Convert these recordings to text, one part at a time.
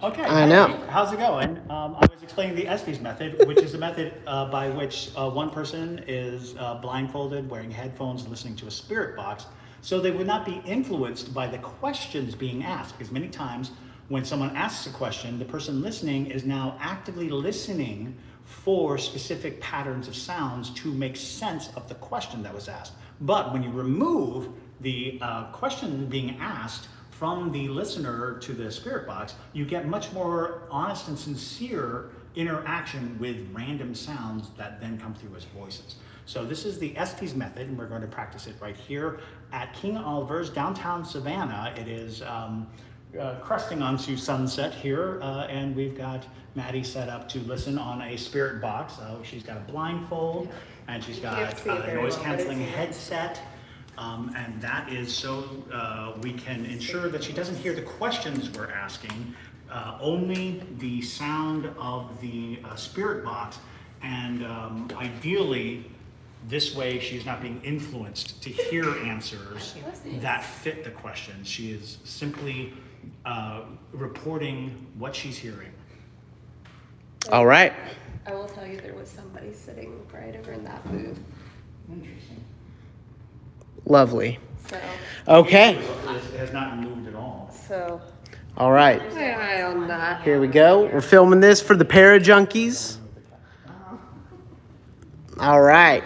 Okay. I know. Hey, how's it going? I was explaining the Estes method, which is a method by which one person is blindfolded, wearing headphones, listening to a spirit box, so they would not be influenced by the questions being asked. Because many times when someone asks a question, the person listening is now actively listening for specific patterns of sounds to make sense of the question that was asked. But when you remove the question being asked from the listener to the spirit box, you get much more honest and sincere interaction with random sounds that then come through as voices. So this is the Estes method, and we're going to practice it right here at King Oliver's, downtown Savannah. It is crusting onto sunset here, and we've got Maddie set up to listen on a spirit box. She's got a blindfold, and she's got a noise canceling headset. And that is so we can ensure that she doesn't hear the questions we're asking, only the sound of the spirit box. And ideally, this way she's not being influenced to hear answers that fit the question. She is simply reporting what she's hearing. All right. I will tell you there was somebody sitting right over in that booth. Interesting. Lovely. So, Okay. It has not moved at all. so All right. my eye on that. Here we go. We're filming this for the Para Junkies. All right.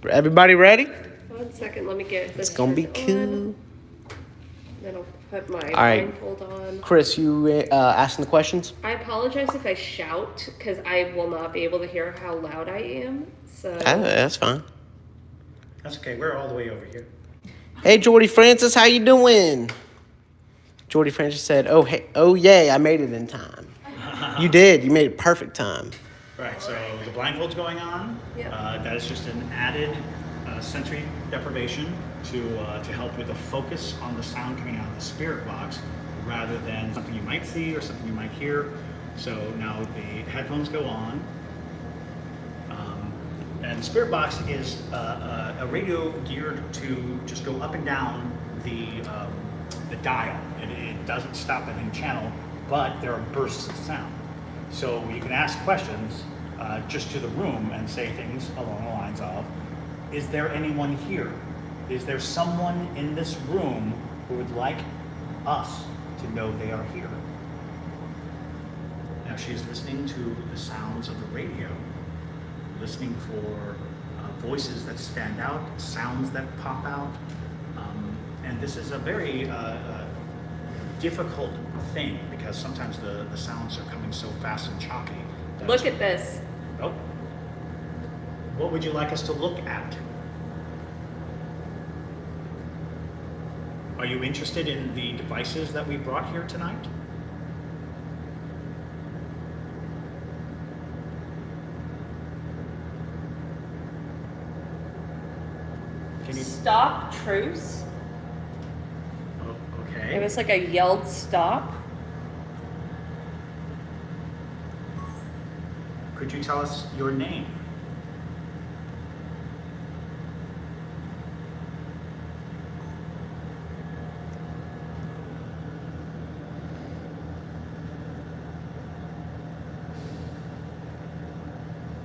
Everybody ready? 1 second, let me get this. It's gonna be on. cool. Then I'll put my right. blindfold on. Chris, you asking the questions? I apologize if I shout because I will not be able to hear how loud I am. So That's fine. That's okay. We're all the way over here. Hey, Jordy Francis, how you doing? Jordy Francis said, "Oh hey, oh yay, I made it in time." You did. You made it perfect time. Right, so the blindfold's going on. Yeah. That is just an added sensory deprivation to help with the focus on the sound coming out of the spirit box rather than something you might see or something you might hear. So now the headphones go on. And the spirit box is a radio geared to just go up and down the dial. It doesn't stop at any channel, but there are bursts of sound. So you can ask questions just to the room and say things along the lines of, is there anyone here? Is there someone in this room who would like us to know they are here? Now she's listening to the sounds of the radio, listening for voices that stand out, sounds that pop out. And this is a very difficult thing because sometimes the sounds are coming so fast and choppy. look at this. Oh. What would you like us to look at? Are you interested in the devices that we brought here tonight? Can you? Stop, truce. Oh, It okay. was like a yelled stop. Could you tell us your name?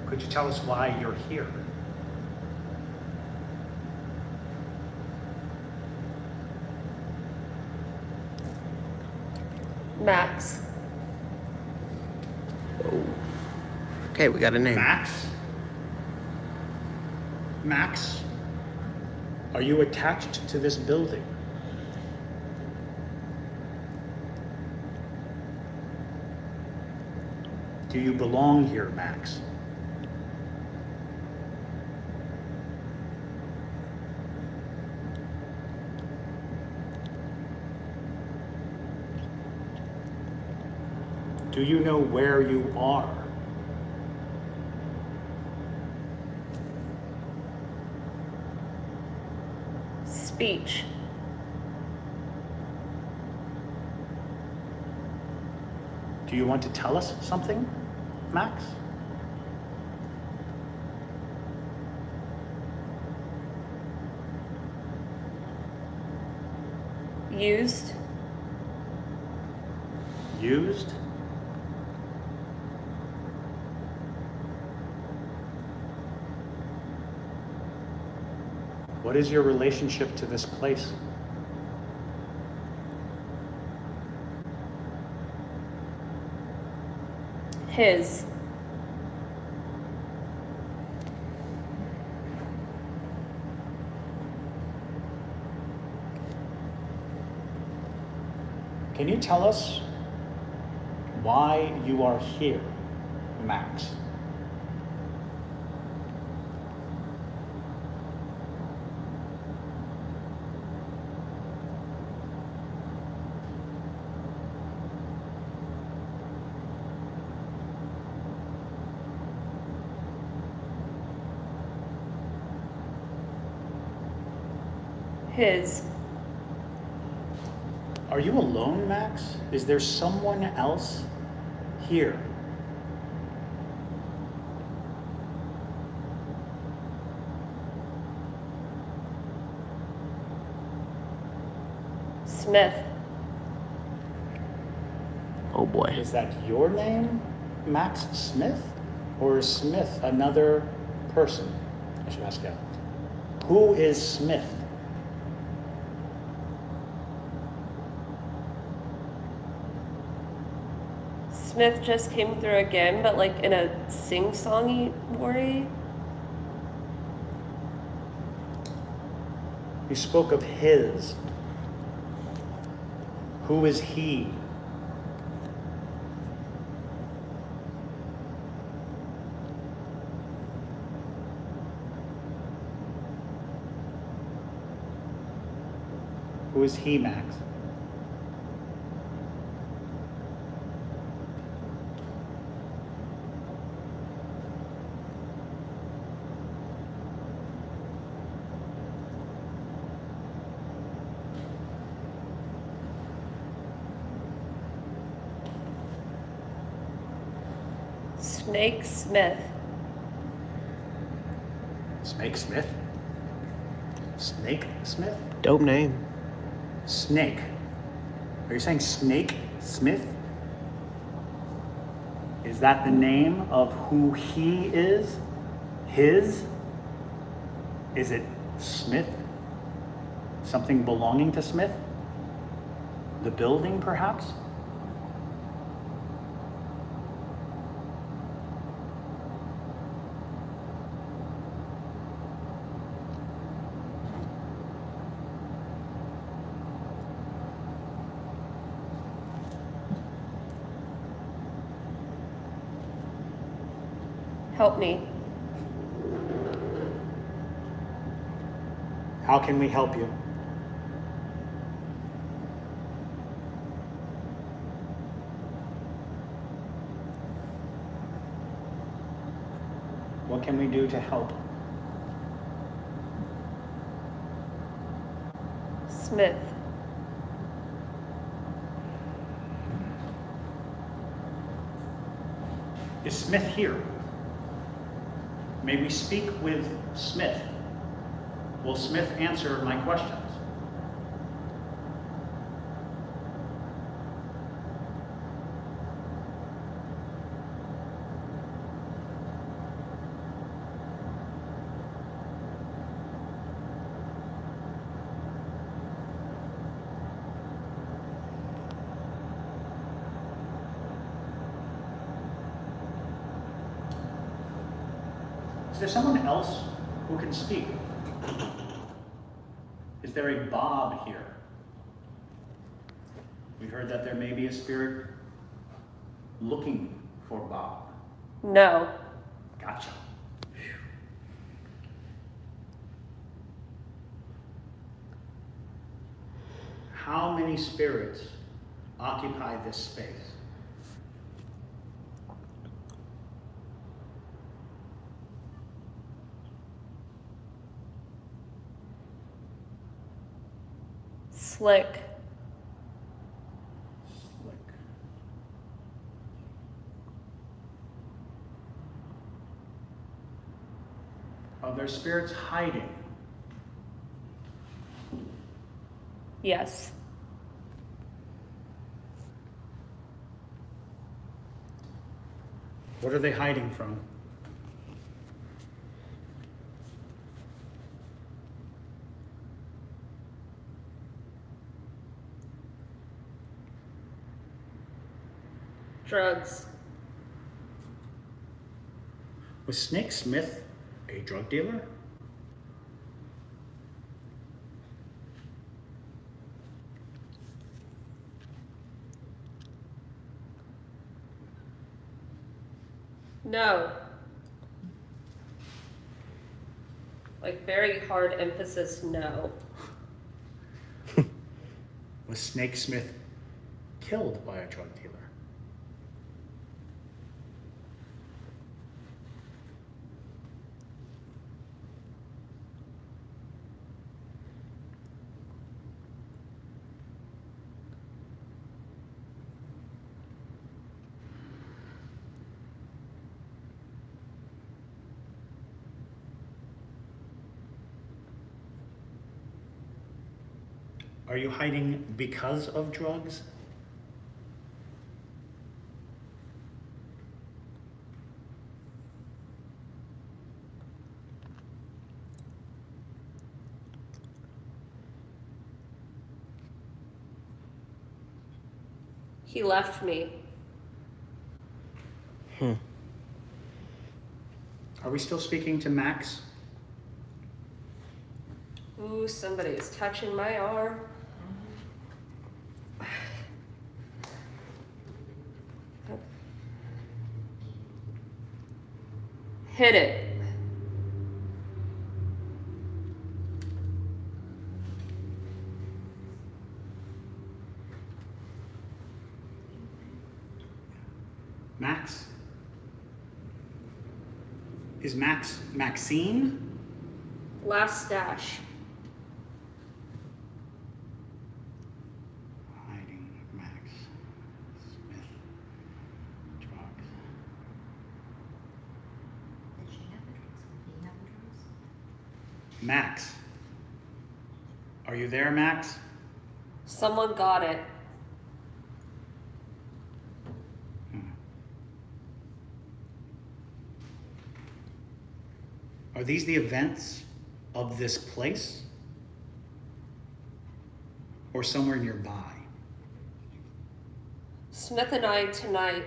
Could you tell us why you're here? Max. Okay, we got a name. Max? Max? Are you attached to this building? Do you belong here, Max? Do you know where you are? Speech. Do you want to tell us something, Max? Used. Used? What is your relationship to this place? His. Can you tell us why you are here, Max? His. Are you alone, Max? Is there someone else here? Smith. Oh boy. Is that your name, Max Smith? Or is Smith another person? I should ask that. Who is Smith? Smith just came through again, but like in a sing-songy way. You spoke of his. Who is he? Who is he, Max? Snake Smith. Snake Smith? Snake Smith? Dope name. Snake. Are you saying Snake Smith? Is that the name of who he is? His? Is it Smith? Something belonging to Smith? The building, perhaps? Help me. How can we help you? What can we do to help? Smith. Is Smith here? May we speak with Smith? Will Smith answer my questions? Is there someone else who can speak? Is there a Bob here? We heard that there may be a spirit looking for Bob. No. Gotcha. Phew. How many spirits occupy this space? Slick. Slick. Are there spirits hiding? Yes. What are they hiding from? 'Cause Drugs. Was Snake Smith a drug dealer? No. Like very hard emphasis, no. Was Snake Smith killed by a drug dealer? Are you hiding because of drugs? He left me. Are we still speaking to Max? Ooh, somebody is touching my arm. Hit it. Max? Is Max Maxine? Last stash. Hiding Max Smith. Drugs. Did she have the drugs? Did he have the drugs? Max. Are you there, Max? Someone got it. Are these the events of this place? Or somewhere nearby? Smith and I tonight.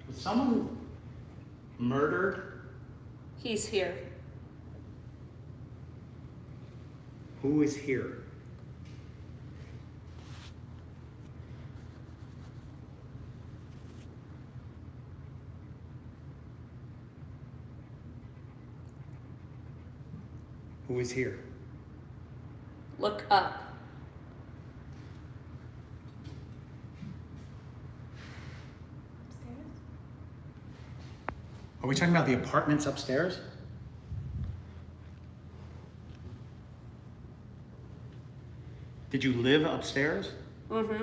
Was someone murdered? He's here. Who is here? Who is here? Look up. Upstairs? Are we talking about the apartments upstairs? Did you live upstairs? Mm-hmm.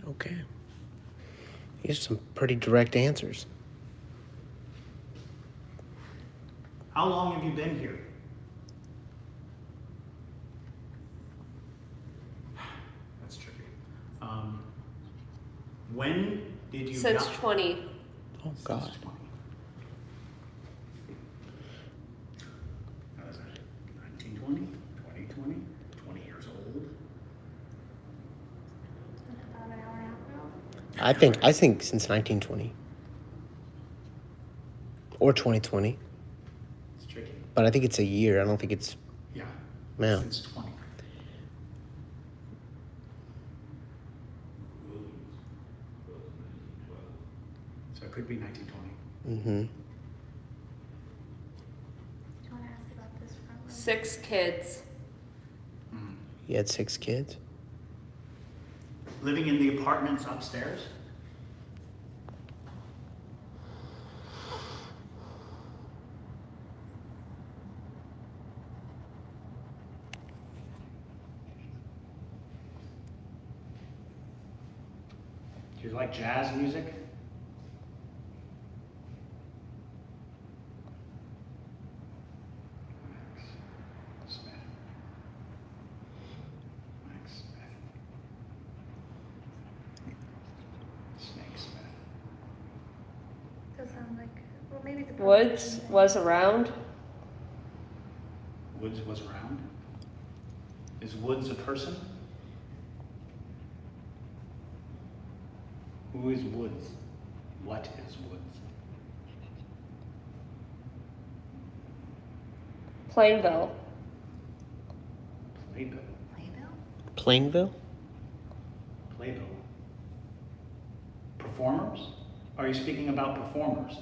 Okay. Here's some pretty direct answers. How long have you been here? That's tricky. When did you Since not- 20. Oh, God. Since 20. How is that? 1920? 2020? 20 years old? About an hour and a half ago? I think since 1920 or 2020, It's tricky. but I think it's a year. I don't think it's Yeah. Yeah. Since 20. So it could be 1920. Mm-hmm. Do you want to ask about this front room? 6 kids. He had 6 kids. Living in the apartments upstairs? Do you like jazz music? Max Smith. Max Smith. Snake Smith. sound like, well, maybe it's a Woods was around. Woods was around. Is Woods a person? Who is Woods? What is Woods? Plainville. Playbill. Playbill? Plainville? Playbill. Performers? Are you speaking about performers?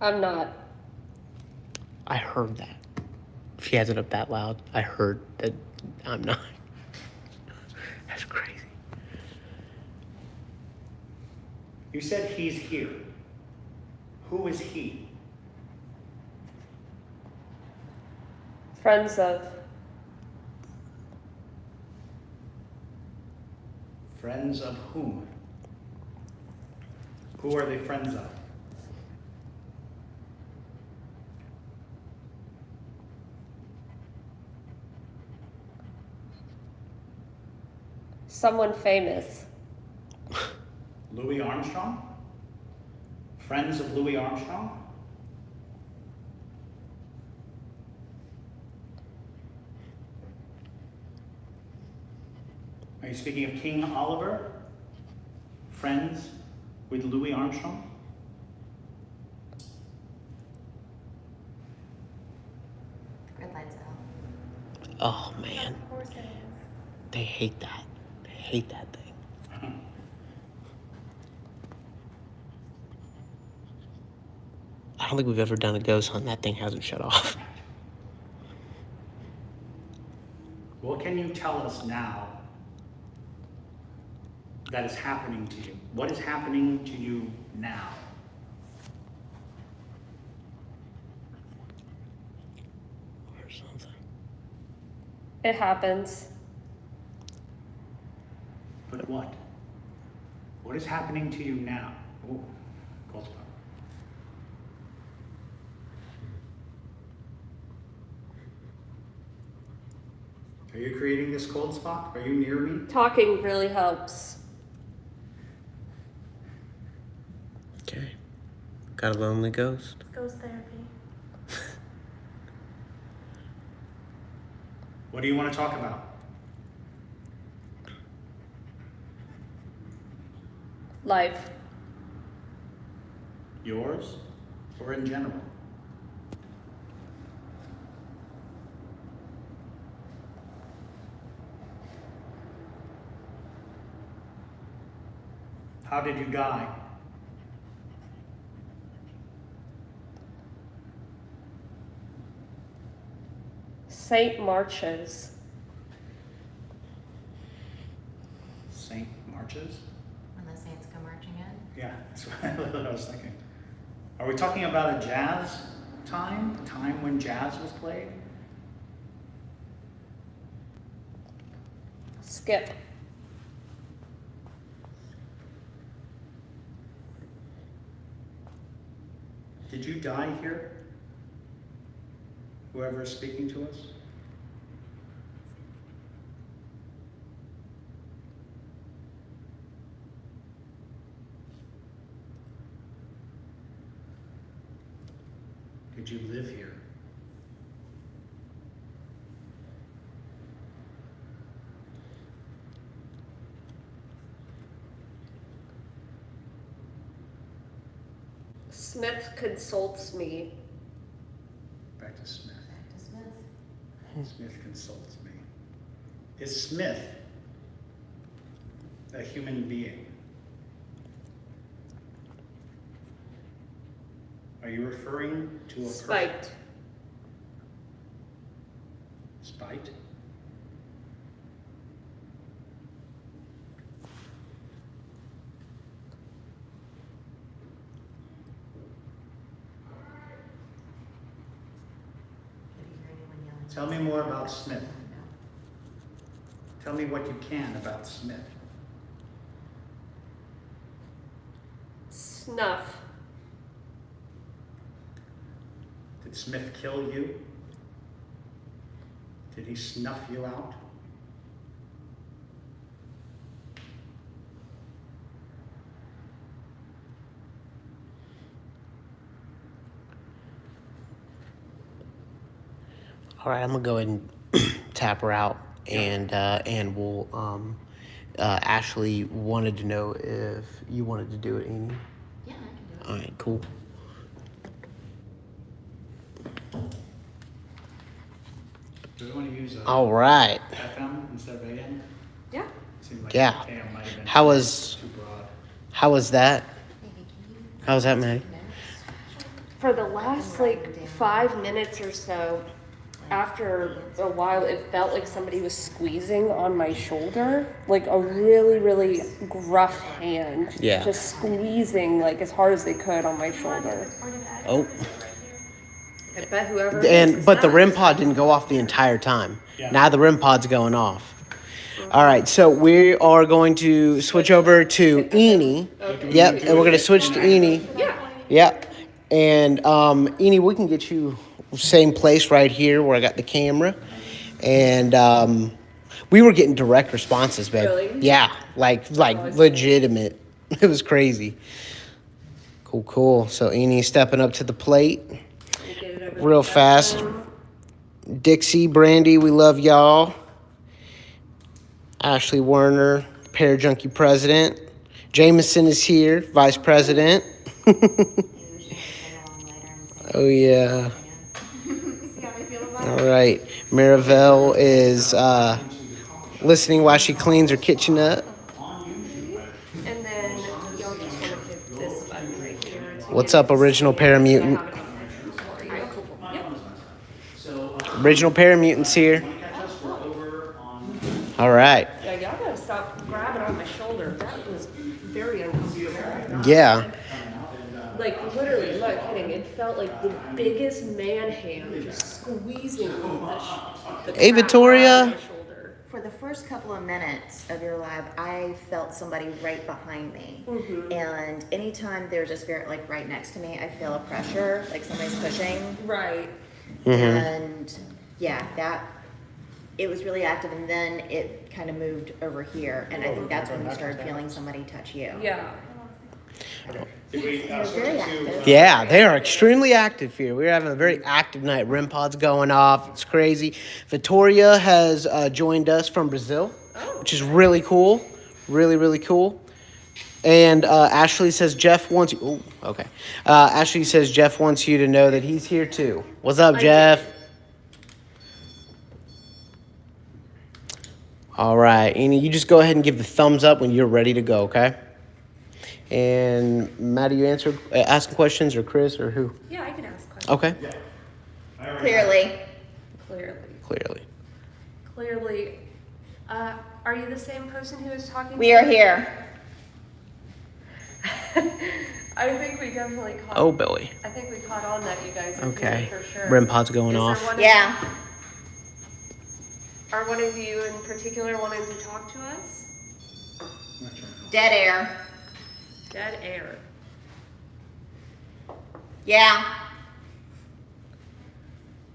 I'm not. I heard that. If he has it up that loud, I heard that I'm not. That's crazy. You said he's here. Who is he? Friends of. Friends of whom? Who are they friends of? Someone famous. Louis Armstrong? Friends of Louis Armstrong? Are you speaking of King Oliver? Friends with Louis Armstrong? Red lights out. Oh man, Of course it is. they hate that. They hate that thing. I don't think we've ever done a ghost hunt that thing hasn't shut off. What can you tell us now that is happening to you? What is happening to you now? Or something. It happens. But what? What is happening to you now? Oh, cold spot. Are you creating this cold spot? Are you near me? Talking really helps. Okay. Got a lonely ghost? Ghost therapy. What do you want to talk about? Life. Yours or in general? How did you die? St. Marches. St. Marches? When the saints go marching in. Yeah, that's what I was thinking. Are we talking about a jazz time? A time when jazz was played? Skip. Did you die here? Whoever is speaking to us? Did you live here? Smith consults me. Back to Smith. Back to Smith. Smith consults me. Is Smith a human being? Are you referring to a person? Spiked. Spite? Did you hear anyone yelling? Tell me more about Smith. Tell me what you can about Smith. Snuff. Did Smith kill you? Did he snuff you out? All right, I'm gonna go ahead and tap her out, and we'll Ashley wanted to know if you wanted to do it, Amy. Yeah, I can do it. All right, cool. Do we want to use All right. FM instead of AM? Yeah. Seemed like Yeah. AM might have been How was too broad. how was that? Maybe can you? How was that, Maddie? For the last like 5 minutes or so, after a while, it felt like somebody was squeezing on my shoulder, like a really, really gruff hand. Yeah. Just squeezing like as hard as they could on my shoulder. Oh, I bet whoever. it is is but the that. REM pod didn't go off the entire time. Yeah. Now the REM pod's going off. All right, so we are going to switch over to Eni. Okay. Yep, and we're gonna switch to Eni. Yeah. Yep, and Eni, we can get you same place right here where I got the camera, and we were getting direct responses, babe. Really? Yeah, like legitimate. It was crazy. Cool. So Eni stepping up to the plate. Get it over Real the fast. bathroom. Dixie, Brandy, we love y'all. Ashley Werner, Pear Junkie President. Jameson is here, Vice President. Maybe we should get along later and say. Oh, yeah. See how we feel about it? All right. Marivelle is listening while she cleans her kitchen up. And then y'all just want to hit this button right here. to What's get up, Original Paramutant? I have it up there for you. Yep. Original Paramutant's here. All right. Yeah, y'all gotta stop grabbing on my shoulder. That was very uncomfortable. Yeah. Like literally, I'm not kidding. It felt like the biggest man hand just squeezing the Hey, crap Victoria. out of my shoulder. For the first couple of minutes of your live, I felt somebody right behind me. And anytime there's a spirit like right next to me, I feel a pressure, like somebody's pushing. Right. And yeah, it was really active, and then it kind of moved over here, and I think that's when you started feeling somebody touch you. Yeah. Did we They're very active. Yeah, they are extremely active here. We're having a very active night. REM pod's going off. It's crazy. Victoria has joined us from Brazil, which is really cool. Really cool. And Ashley says Jeff wants you. Oh, okay. Ashley says Jeff wants you to know that he's here too. What's up, Jeff? All right, Amy, you just go ahead and give the thumbs up when you're ready to go, okay? And Maddie, you asking questions, or Chris, or who? Yeah, I can ask questions. Okay. Clearly. Clearly. Are you the same person who was talking? We are here. I think we definitely caught. Oh, Billy. I think we caught on that you guys are Okay. here for sure. REM pod's going Is there off. one of Yeah. Are one of you in particular wanting to talk to us? Dead air. Dead air. Yeah.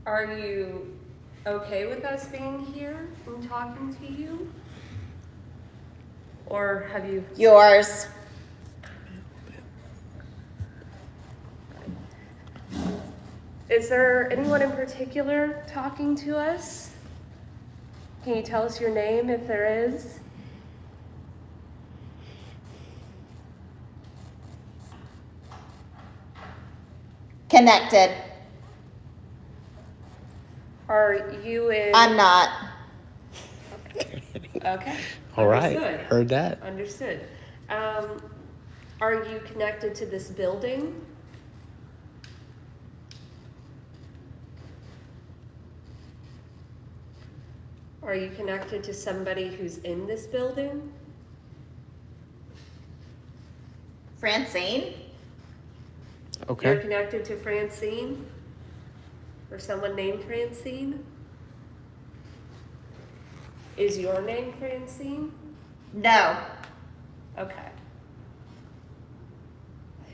Are you okay with us being here and talking to you? Or have you? Yours. Is there anyone in particular talking to us? Can you tell us your name if there is? Connected. Are you in? I'm not. Okay. All right. Understood. Heard that. Understood. Are you connected to this building? Are you connected to somebody who's in this building? Francine? You're Okay. connected to Francine? Or someone named Francine? Is your name Francine? No. Okay.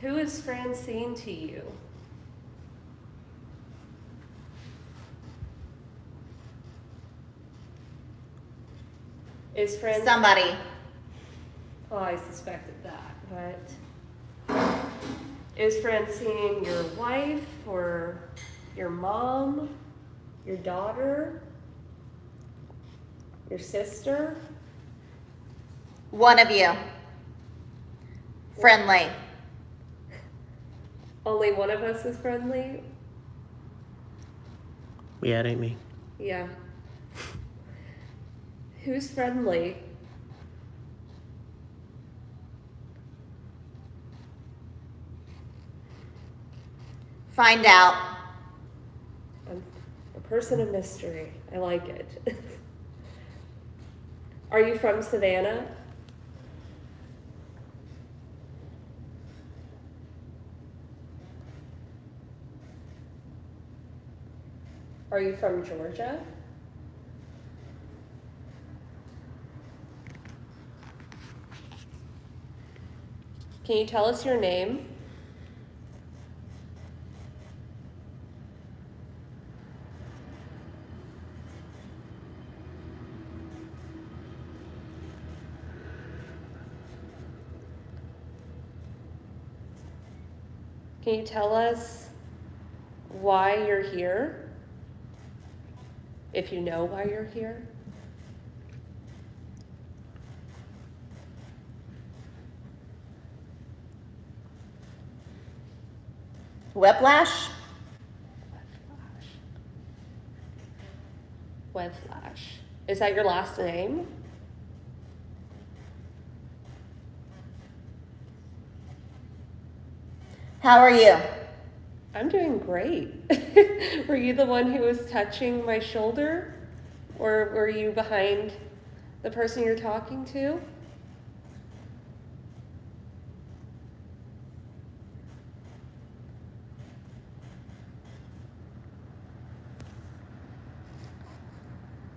Who is Francine to you? Is Francine? Somebody. Oh, I suspected that, but is Francine your wife or your mom? Your daughter? Your sister? One of you. Friendly. Only one of us is friendly? Yeah, it ain't me. Yeah. Who's friendly? Find out. I'm a person of mystery. I like it. Are you from Savannah? Are you from Georgia? Can you tell us your name? Can you tell us why you're here? If you know why you're here? Whiplash. Whiplash. Is that your last name? How are you? I'm doing great. Were you the one who was touching my shoulder? Or were you behind the person you're talking to?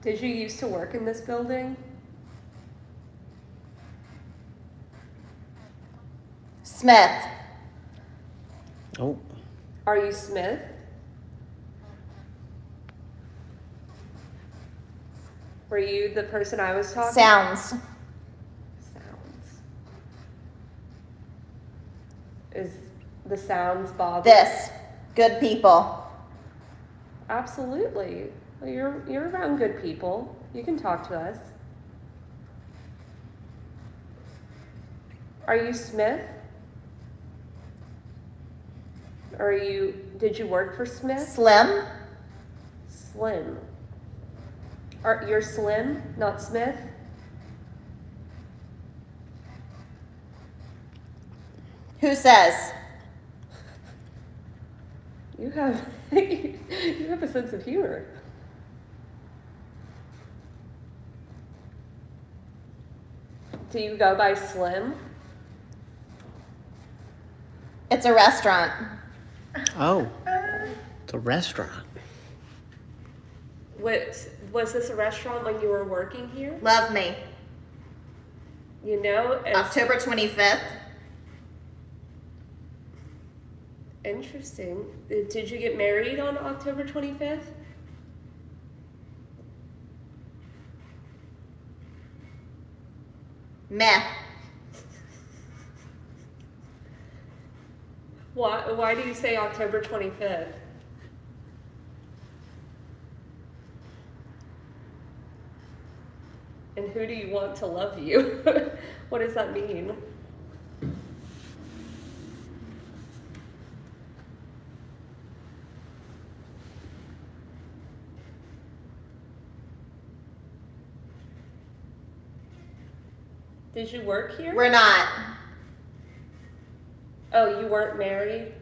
Did you used to work in this building? Smith. Oh, Are you Smith? Were you the person I was talking to? Sounds. Sounds. Is the sounds bother? This. Good people. Absolutely. Well, you're around good people. You can talk to us. Are you Smith? Did you work for Smith? Slim. Slim. You're Slim, not Smith? Who says? You have you have a sense of humor. Do you go by Slim? It's a restaurant. oh, it's a restaurant. Was this a restaurant when you were working here? Love me. You know, October 25th. Interesting. Did you get married on October 25th? Meh. Why do you say October 25th? And who do you want to love you? What does that mean? Did you work here? We're not. Oh, you weren't married?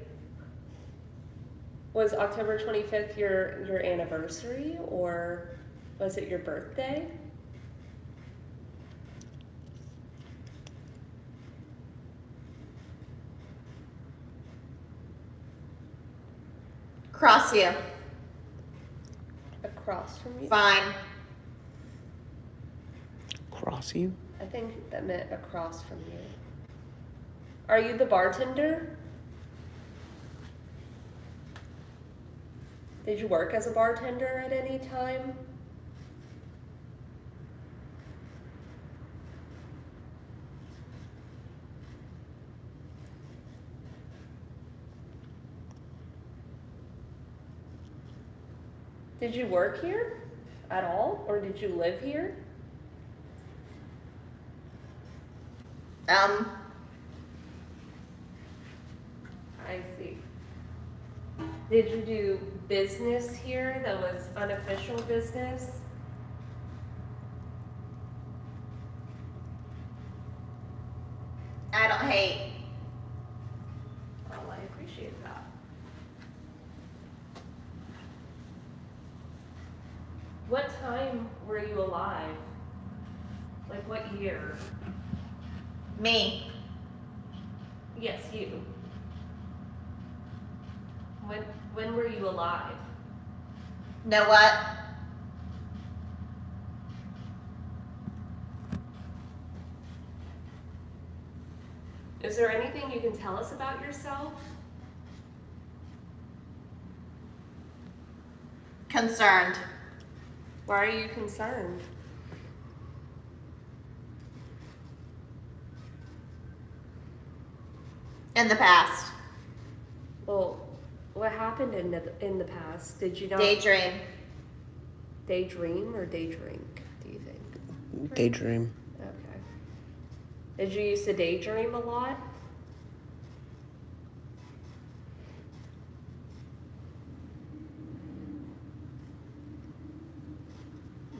Was October 25th your anniversary, or was it your birthday? Cross you. Across from you? Fine. Cross you? I think that meant across from you. Are you the bartender? Did you work as a bartender at any time? Did you work here at all, or did you live here? Um, I see. Did you do business here that was unofficial business? I don't hate. Well, I appreciate that. What time were you alive? Like what year? Me. Yes, you. When were you alive? Know what? Is there anything you can tell us about yourself? Concerned. Why are you concerned? In the past. Well, what happened in the past? Did you not Daydream. daydream or day drink, do you think? Daydream. Okay. Did you used to daydream a lot?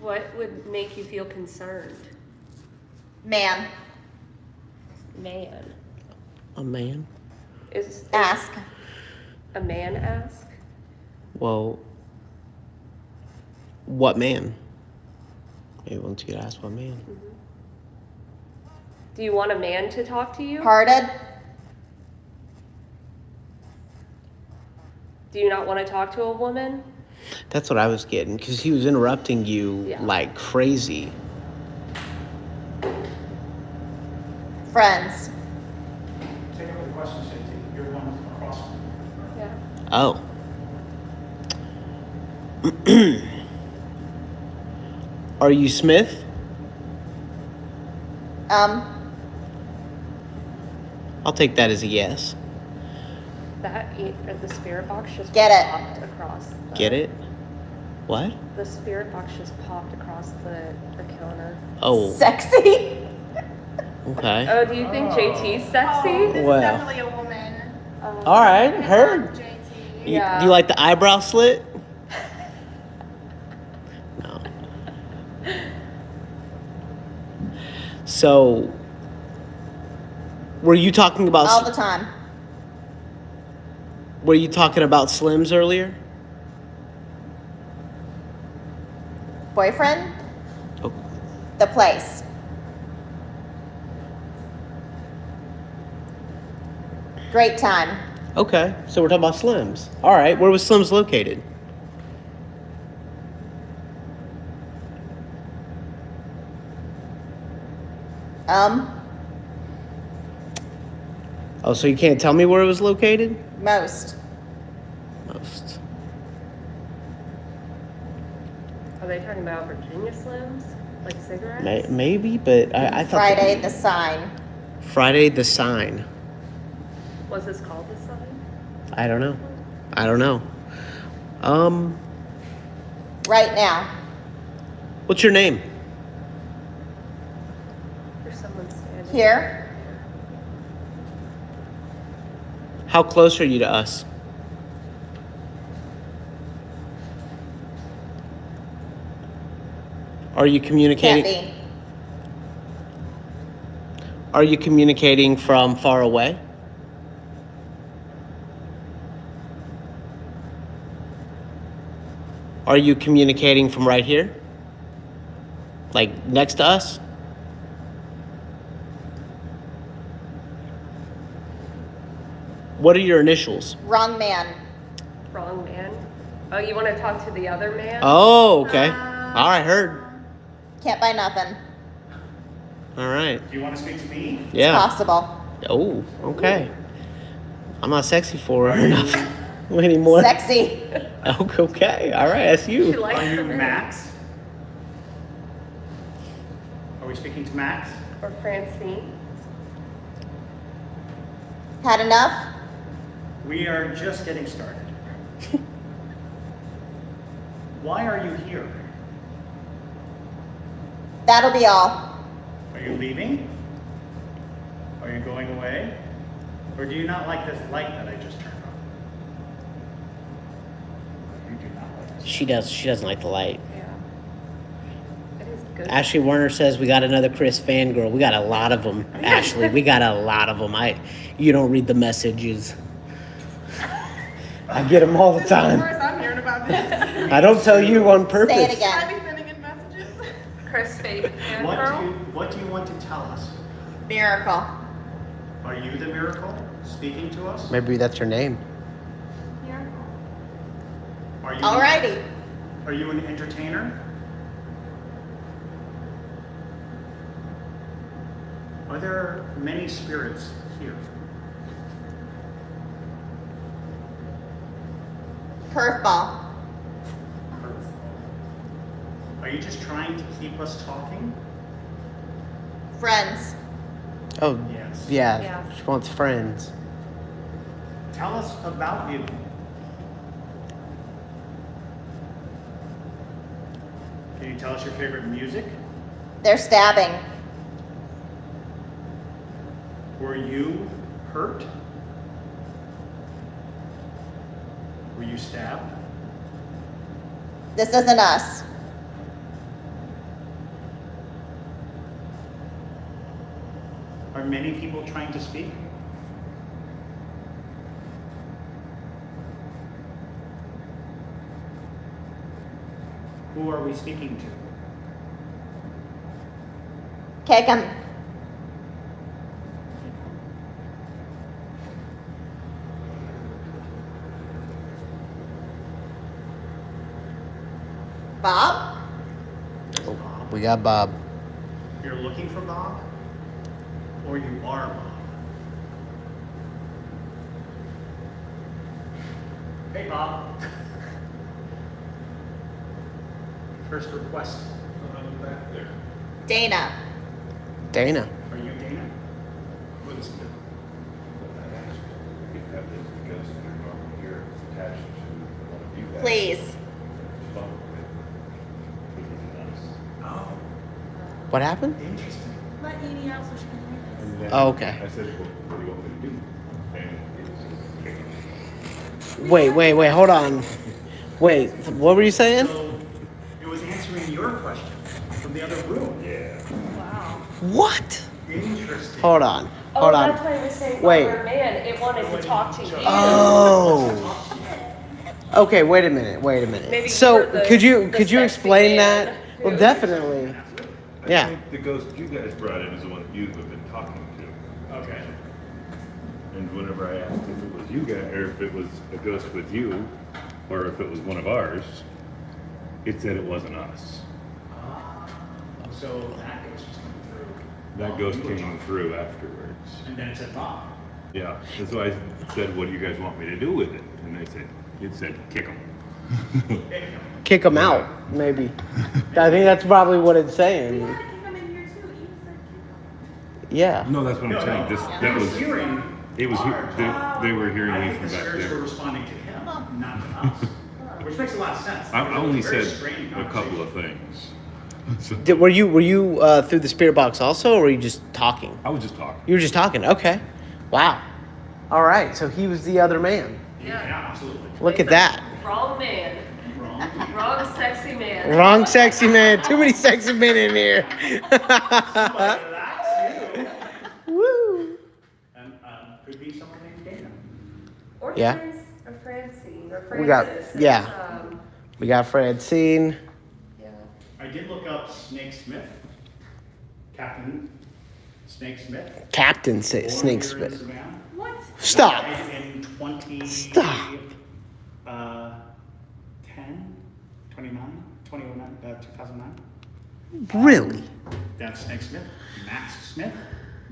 What would make you feel concerned? Man. Man. A man? Is Ask. a man ask? Well, what man? Maybe once you ask what man. Do you want a man to talk to you? Hearted. Do you not want to talk to a woman? That's what I was getting, because he was interrupting you Yeah. like crazy. Friends. Take over the question, Cynthia. You're one across. Yeah. Oh. Are you Smith? I'll take that as a yes. The spirit box just Get it. popped across. Get it? What? The spirit box just popped across the counter. Oh, Sexy. okay. Oh, do you think JT's sexy? Oh, this Well. is definitely a woman. All right, heard. JT. Yeah. Do you like the eyebrow slit? No. So, were you talking about All the time. were you talking about Slims earlier? Boyfriend. Oh, The place. Great time. okay. So we're talking about Slims. All right. Where was Slims located? Oh, so you can't tell me where it was located? Most. Most. Are they talking about Virginia Slims? Like cigarettes? Maybe, but I thought Friday, the sign. Friday the sign. Was this called the sign? I don't know. I don't know. Right now. What's your name? There's someone standing. Here. How close are you to us? Are you Can't communicating? be. Are you communicating from far away? Are you communicating from right here? Like next to us? What are your initials? Wrong man. Wrong man. Oh, you want to talk to the other man? Oh, okay. All right, heard. Can't buy nothing. All right. Do you want to speak to me? Yeah. Possible. Oh, okay. I'm not sexy for her enough anymore. Sexy. Okay. All right. That's She you. likes Are you the man. Max? Are we speaking to Max? Or Francine? Had enough? We are just getting started. Why are you here? That'll be all. Are you leaving? Are you going away? Or do you not like this light that I just turned on? You do not like this. She doesn't like the light. Yeah. It is good. Ashley Werner says we got another Chris fangirl. We got a lot of them, Ashley. We got a lot of them. You don't read the messages. I get them all the This is the time. first I'm hearing about this. I don't tell you on purpose. Say it Should again. I be sending in messages? Chris favorite girl. What do you want to tell us? Miracle. Are you the miracle speaking to us? Maybe that's her name. Are you Alrighty. Are you an entertainer? Are there many spirits here? Curveball. Are you just trying to keep us talking? Friends. Oh, Yes. yeah. Yeah. She wants friends. Tell us about you. Can you tell us your favorite music? They're stabbing. Were you hurt? Were you stabbed? This isn't us. Are many people trying to speak? Who are we speaking to? Kick him. Bob? We got Bob. You're looking for Bob? Or you are Bob? Hey, Bob. First request. Back there. Dana. Dana. Are you Dana? What is it? If that is because they're normally here, it's attached to one of you guys. Please. Oh, What happened? interesting. Let Edie out so she can hear this. And then Oh, okay. I said, well, what do you want me to do? And it's Wait. Hold on. Wait. What were you saying? So it was answering your question from the other room. yeah. Wow. What? Interesting. Hold on. Oh, Hold that's on. why I was saying Wait. about her man. It wanted to talk to you. Oh. Okay. Wait a minute. Maybe So you're the- could you the sexy explain man that? who- Well, definitely. I Yeah. think the ghost you guys brought in is the one you have been talking to. Okay. And whenever I asked if it was you guys, or if it was a ghost with you, or if it was one of ours, it said it wasn't us. So that ghost was coming through. That ghost came through afterwards. And then it said Bob. Yeah, that's why I said, what do you guys want me to do with it? And it said, kick him. Kick him out, maybe. I think that's probably what it's We saying. had to kick him in here too. Edie said Yeah. No, that's what I'm saying. This, He that was was, hearing. it was, they were hearing I me think from the back spirits were there. responding to him, not to us. Which makes a lot of sense. I only It was a very said strange a couple of conversation. things. So, Were you through the spirit box also, or were you just talking? I was just talking. You were just talking. Okay. Wow. All right. So he was the other man. Yeah, absolutely. Look at that. Wrong man. Wrong. Wrong sexy man. Wrong sexy man. Too many sexy men in here. Somebody relax, you. Woo. And could be someone named Dana. Or Yeah. Francine or We got- Francis. yeah. It's, We got Francine. yeah. I did look up Snake Smith. Captain Snake Smith. Captain Born Snake here in Smith. Savannah. What? Stop. Died in 20... Stop. 2009. Really? That's Snake Smith. Max Smith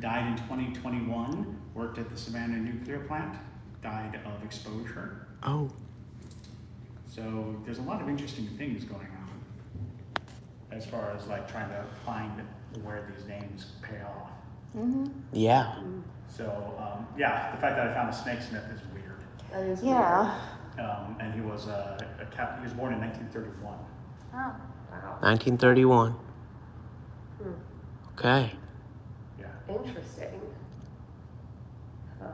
died in 2021. Worked at the Savannah nuclear plant. Died of exposure. Oh. So there's a lot of interesting things going on as far as like trying to find where these names pay off. Yeah. So yeah, the fact that I found a Snake Smith is weird. That is Yeah. And he was a captain. He was born in 1931. Oh. Wow. 1931. Okay. Yeah. Interesting. Huh.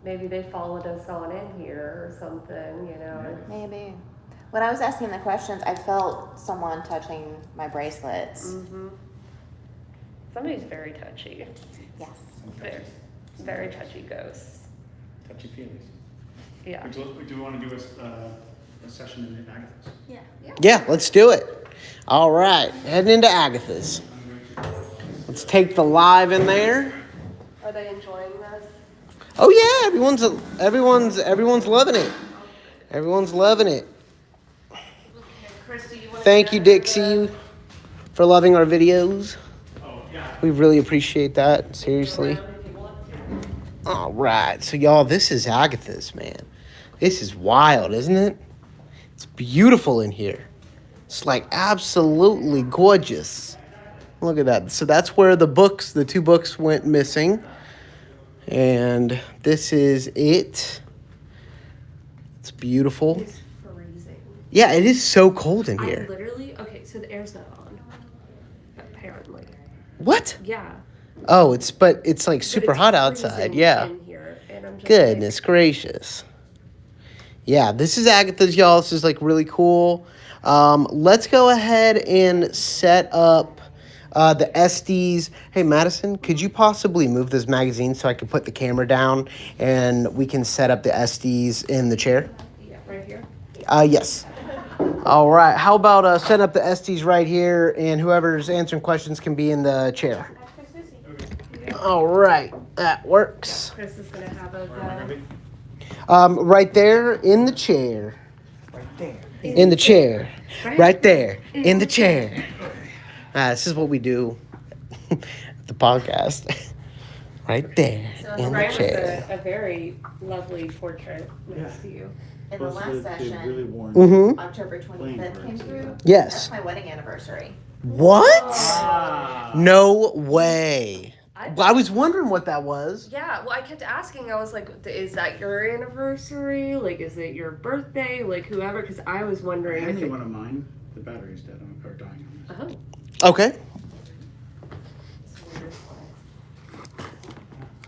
Maybe they followed us on in here or something, you know. Maybe. When I was asking the questions, I felt someone touching my bracelets. Mm-hmm. Somebody's very touchy. Yes. Very, very touchy ghosts. Touchy feelings. Yeah. Do we want to do a session in Agatha's? Yeah, let's do it. All right, heading into Agatha's. Let's take the live in there. Are they enjoying this? Oh yeah, everyone's loving it. Everyone's loving it. Okay, Christy, you want to Thank you, Dixie, for loving our videos. Oh, yeah. We really appreciate that. Seriously. All right, so y'all, this is Agatha's, man. This is wild, isn't it? It's beautiful in here. It's like absolutely gorgeous. Look at that. So that's where the two books went missing. And this is it. It's beautiful. It's freezing. Yeah, it is so cold in here. Okay, so the air's not on. Apparently. What? Yeah. Oh, it's like But super it's hot outside. freezing Yeah. in here, and I'm just Goodness gracious. Yeah, this is Agatha's, y'all. This is like really cool. Let's go ahead and set up the Estes. Hey, Madison, could you possibly move this magazine so I can put the camera down and we can set up the Estes in the chair? Yeah, right here. Yes. All right. How about setting up the Estes right here, and whoever's answering questions can be in the chair. All right. That works. Chris is gonna have a Right there in the chair. Right there. In the chair. Right there. In the chair. This is what we do at the podcast. Right there. In the Ryan chair. was a very lovely portrait next to you. In the Plus last really session, worn. Mm-hmm. October 25th came through. Yes. That's my wedding anniversary. What? Ah. No way. I was wondering what that was. Yeah, well, I kept asking. I was like, "Is that your anniversary? Like, is it your birthday? Like, whoever?" Because I was I wondering if only it. one of mine. The battery's dead or dying on this. Oh. Okay.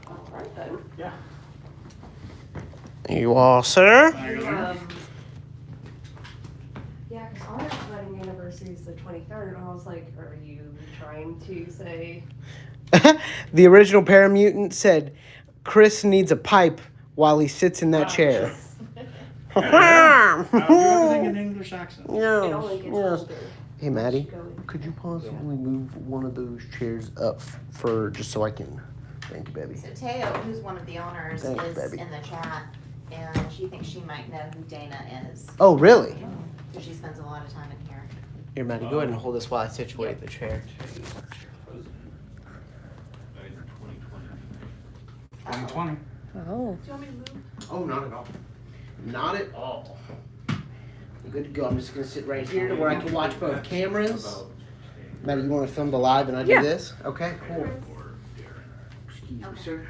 All right then. Yeah. You all, sir. Yeah, because our wedding anniversary is the 23rd, and I was like, "Are you trying to say?" The original Paramutant said, Chris needs a pipe while he sits in that chair. Now do everything in English accent. It Yes, only gets yes. older. Hey, Maddie, could you possibly move one of those chairs up for just so I can? Thank you, baby. So Teo, who's one of the owners, Thanks, is baby. in the chat, and she thinks she might know who Dana is. Oh, really? So she spends a lot of time in here. Here, Maddie, go ahead and hold this while I situate the chair. 2020. Oh. Do you want me to move? Oh, not at all. Not at all. I'm good to go. I'm just going to sit right here to where I can watch both cameras. Maddie, you want to film the live and I do Yeah. this? Okay, cool. Excuse me, sir.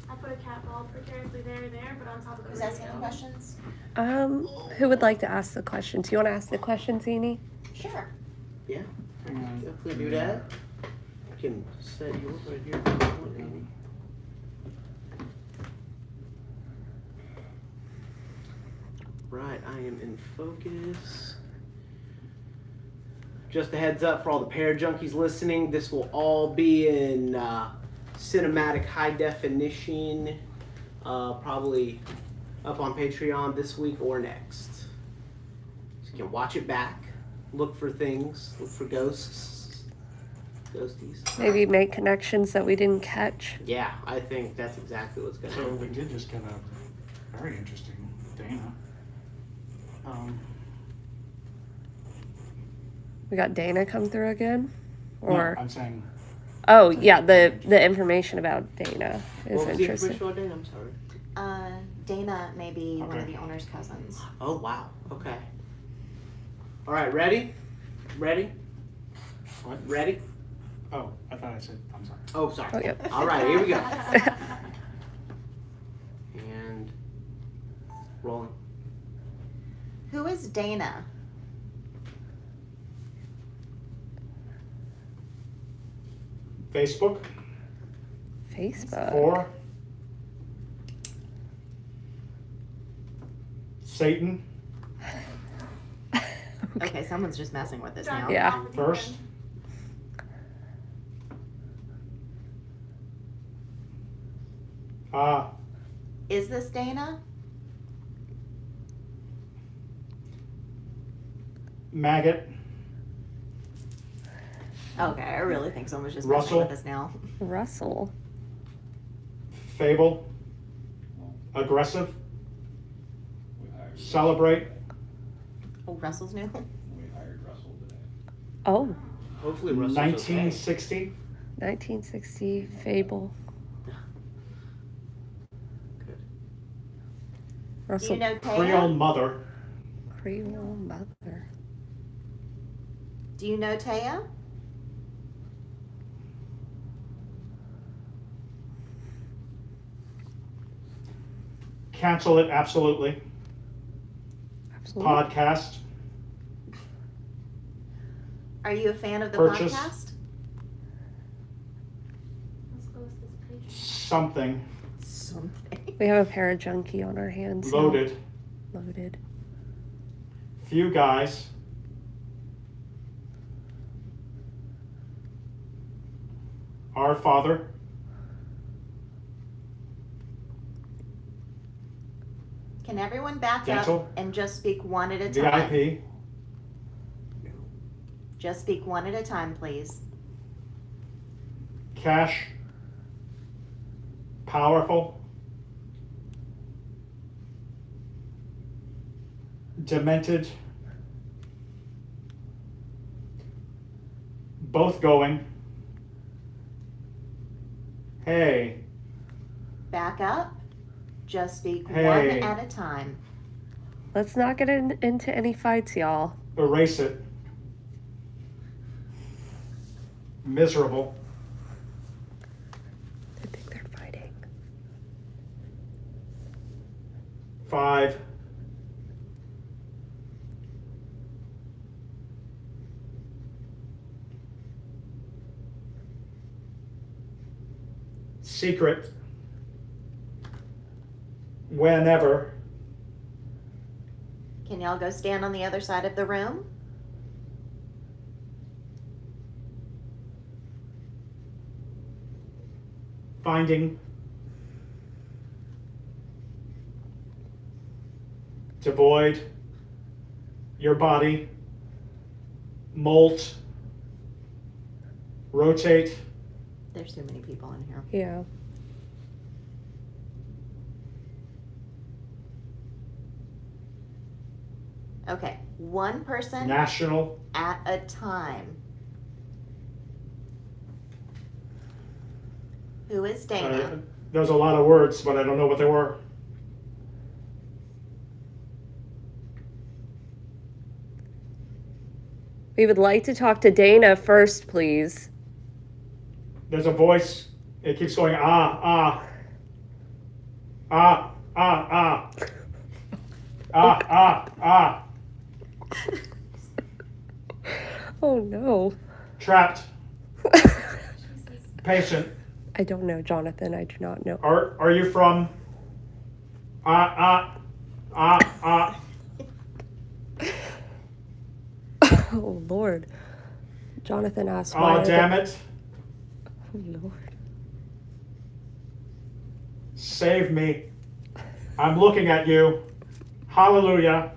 I put a cat ball precariously there, but on top of the Who's asking any questions? Who would like to ask the questions? Do you want to ask the questions, Eni? Sure. Yeah, definitely do that. I can set yours right here. Right, I am in focus. Just a heads up for all the pair junkies listening, this will all be in cinematic high definition, probably up on Patreon this week or next. So you can watch it back, look for things, look for ghosts, ghosties. Maybe make connections that we didn't catch. Yeah, I think that's exactly what's gonna So happen. we did just get a very interesting Dana. We got Dana come through again, No, or I'm saying oh yeah, the information about Dana is What was the interesting. information on Dana? I'm sorry. Dana may be one of Okay. the owner's cousins. Oh, wow. Okay. All right, ready? Ready? what? Ready? Oh, I thought I said I'm sorry. Oh, sorry. Oh, yep. All right, here we go. And Rolling. Who is Dana? Facebook. Facebook. 4. Satan. Okay, someone's just messing with us Drop now. it Yeah. off with your First. friend. Is this Dana? Maggot. Okay, I really think someone's just Russell? messing with us now. Russell. Fable. Aggressive. Celebrate. Oh, Russell's new. Oh, Hopefully Russell's okay. 1960. 1960 Fable. Good. Do Russell you know Creole Taya? Mother. Creole Mother. Do you know Taya? Cancel it absolutely. Absolutely. Podcast. Are you a fan of the Purchase. podcast? Let's close this page. Something. Something. We have a parajunkie on our hands. now. Loaded. Loaded. Few guys. Our Father. Can everyone back Dental. up and just speak one at a time? VIP. Just speak one at a time, please. Cash. Powerful. Demented. Both going. Hey. Back up. Just speak one Hey. at a time. Let's not get into any fights, y'all. Erase it. Miserable. I think they're fighting. 5. Secret. Whenever. Can y'all go stand on the other side of the room? Finding. Devoid. Your body. Molt. Rotate. There's too many people in here. Yeah. Okay, one person National. at a time. Who is Dana? There's a lot of words, but I don't know what they were. We would like to talk to Dana first, please. There's a voice. It keeps going, ah, ah. Ah, ah, ah. Ah, ah, ah. Oh no. Trapped. Patient. I don't know, Jonathan. I do not know. Are you from? Ah, ah, ah, ah. Oh Lord. Jonathan asked why. Oh, are damn they- it. Oh Lord. Save me. I'm looking at you. Hallelujah.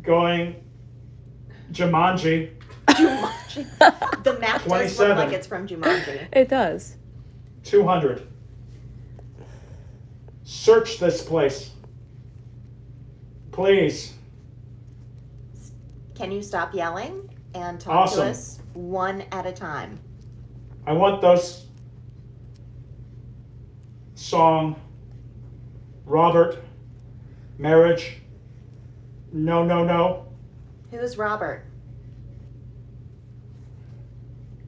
Going Jumanji. Jumanji. The map does look 27. like it's from Jumanji. It does. 200. Search this place. Please. Can you stop yelling and talk Awesome. to us one at a time? I want those song, Robert, marriage, no, no, no, Who's Robert?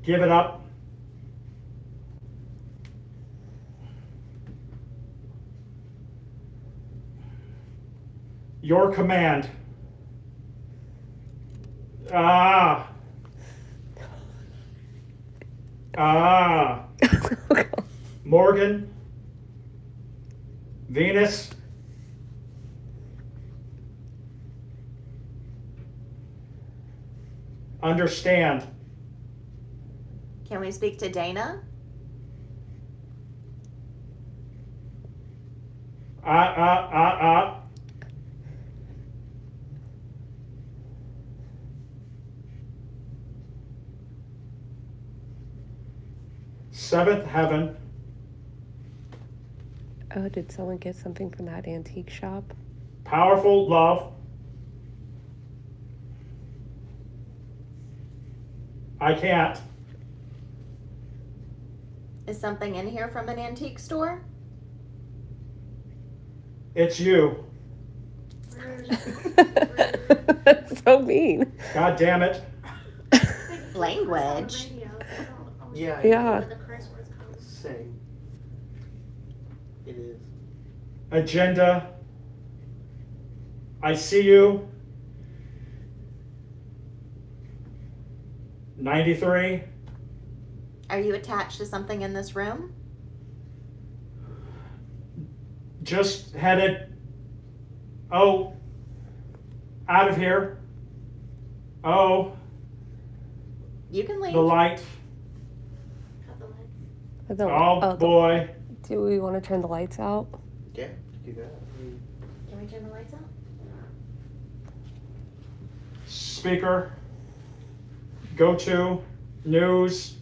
give it up, Your command. Ah. Ah. Morgan. Venus. Understand. Can we speak to Dana? Ah. Seventh heaven. Oh, did someone get something from that antique shop? Powerful love. I can't. Is something in here from an antique store? It's you. That's so mean. God damn it. Language. Yeah. Yeah. Where the curse words come. Same. It is. Agenda. I see you. 93. Are you attached to something in this room? Just headed. Oh. Out of here. Oh. You can leave. The light. Cut the lights. Oh boy. Do we want to turn the lights out? Yeah, do that. Can we turn the lights out? Speaker. Go to. News.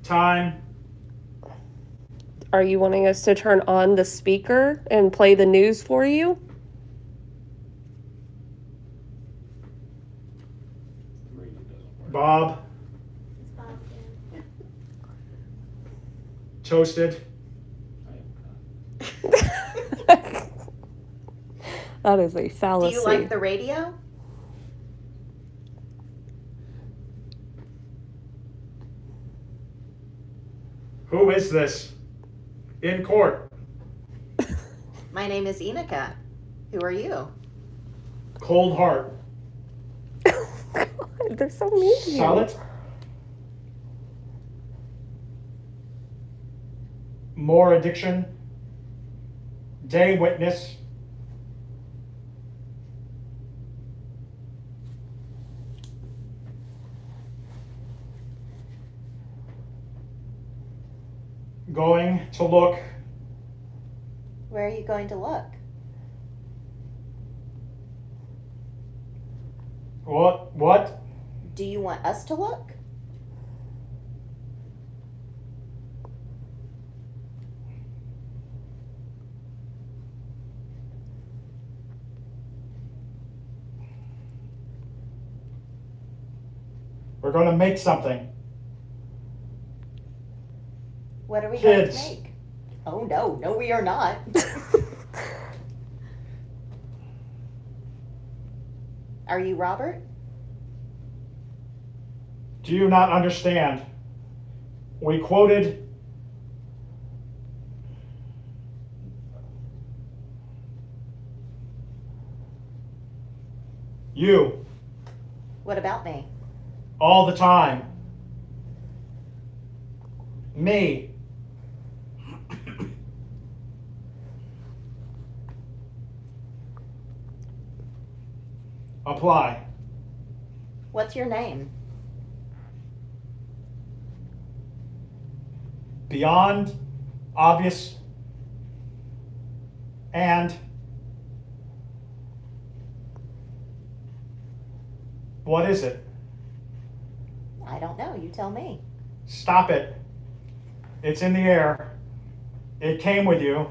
Time. Are you wanting us to turn on the speaker and play the news for you? Bob. It's Bob again. Toasted. That is a Do fallacy. you like the radio? Who is this? In court. My name is Inika. Who are you? Cold heart. God, they're so mean to you. Solid. More addiction. Day witness. Going to look. Where are you going to look? What? Do you want us to look? We're going to make something. What are we going Kids. to make? Oh no, we are not. Are you Robert? Do you not understand? We quoted you What about me? all the time. Me. Apply. What's your name? Beyond obvious and what is it? I don't know. You tell me. Stop it. It's in the air. It came with you.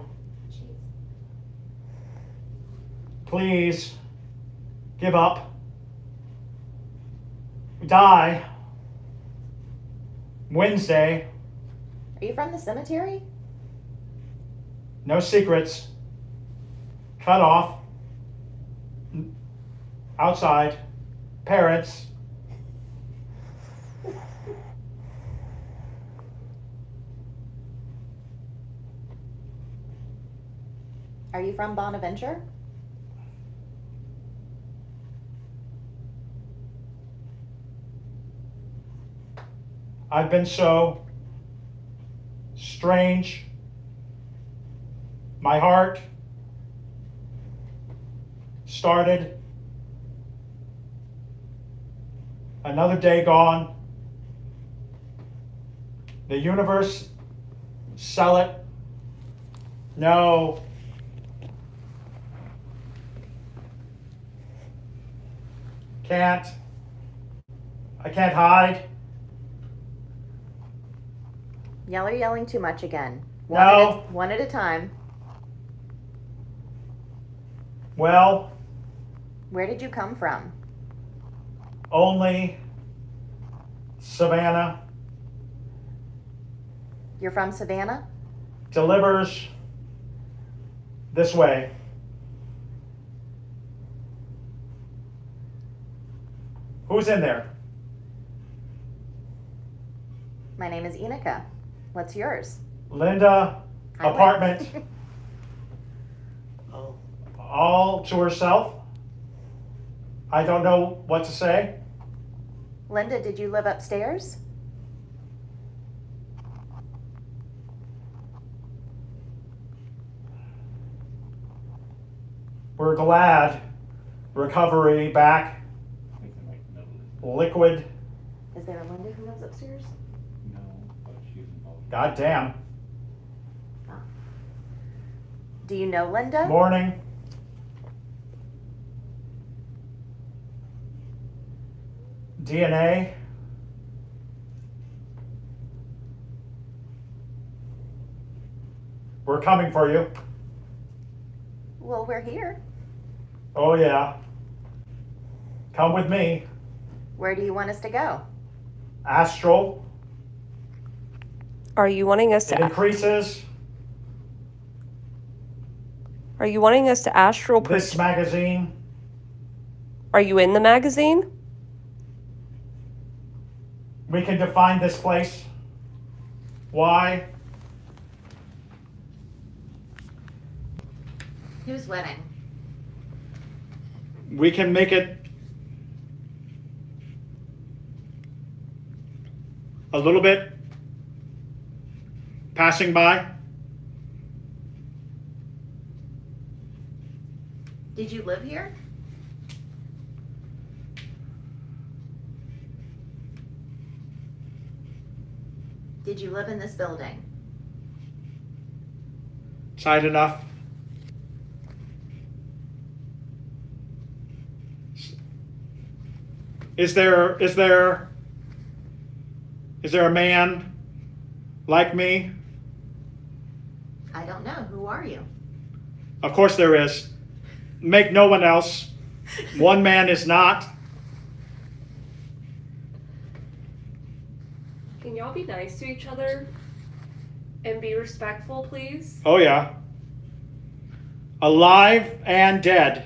Please give up. Die. Wednesday. Are you from the cemetery? No secrets. Cut off. Outside. Parents. Are you from Bonaventure? I've been so strange. My heart started. Another day gone. The universe, sell it. No. Can't. I can't hide. Y'all are yelling too much again. No. One at a time. Well, Where did you come from? only Savannah You're from Savannah? delivers this way. Who's in there? My name is Enika. What's yours? Linda, Hi, apartment, Lynn. Oh. all to herself. I don't know what to say. Linda, did you live upstairs? We're glad. Recovery back. Liquid. Is there a Linda who lives upstairs? No, but she's involved. God damn. Do you know Linda? Morning. DNA. We're coming for you. Well, we're here. Oh yeah. Come with me. Where do you want us to go? Astral. Are you wanting us It to? increases. Are you wanting us to astral? This magazine. Are you in the magazine? We can define this place. Why? Whose wedding? We can make it a little bit passing by. Did you live here? Did you live in this building? Side enough. Is there a man like me? I don't know. Who are you? Of course there is. Make no one else. One man is not. Can y'all be nice to each other and be respectful, please? Oh yeah. Alive and dead.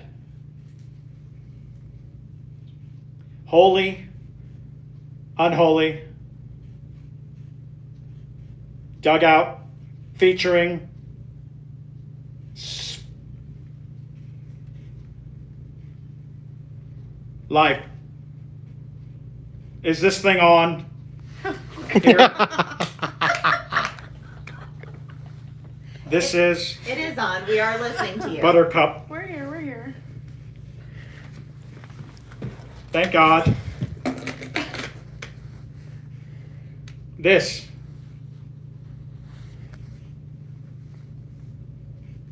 Holy, unholy. Dugout featuring life. Is this thing on? Here. This is It is on. We are listening to you. Buttercup. We're here, we're here. Thank God. This.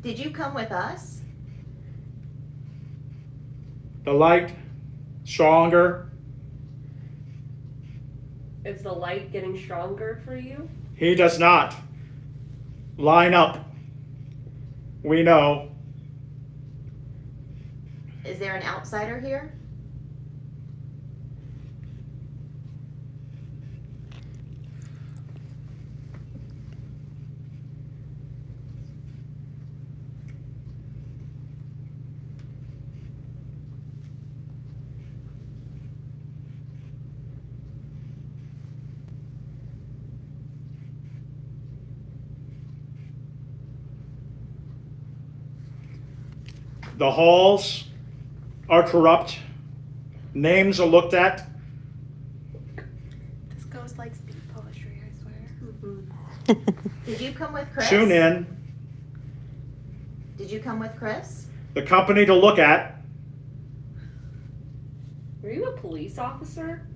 Did you come with us? The light. Stronger. Is the light getting stronger for you? He does not. Line up. We know. Is there an outsider here? The halls are corrupt. Names are looked at. ghost like speak poetry, I swear. Did you come with Chris? Tune in. Did you come with Chris? The company to look at. Were you a police officer?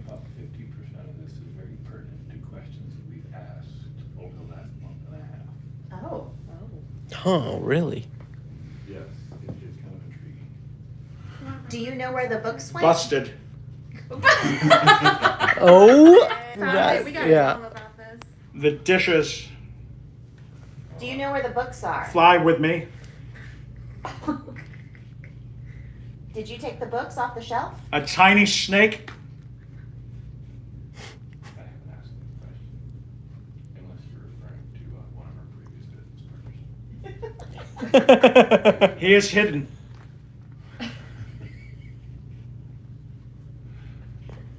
About 50% of this is very pertinent to questions that we've asked over the last month and a half. Oh. Oh, really? Yes, it is kind of intriguing. Do you know where the books went? Busted. Oh, Sorry, we gotta yeah. tell him about this. The dishes Do you know where the books are? fly with me. Did you take the books off the shelf? A tiny snake. I haven't asked the question, unless you're referring to one of our previous business partners. He is hidden.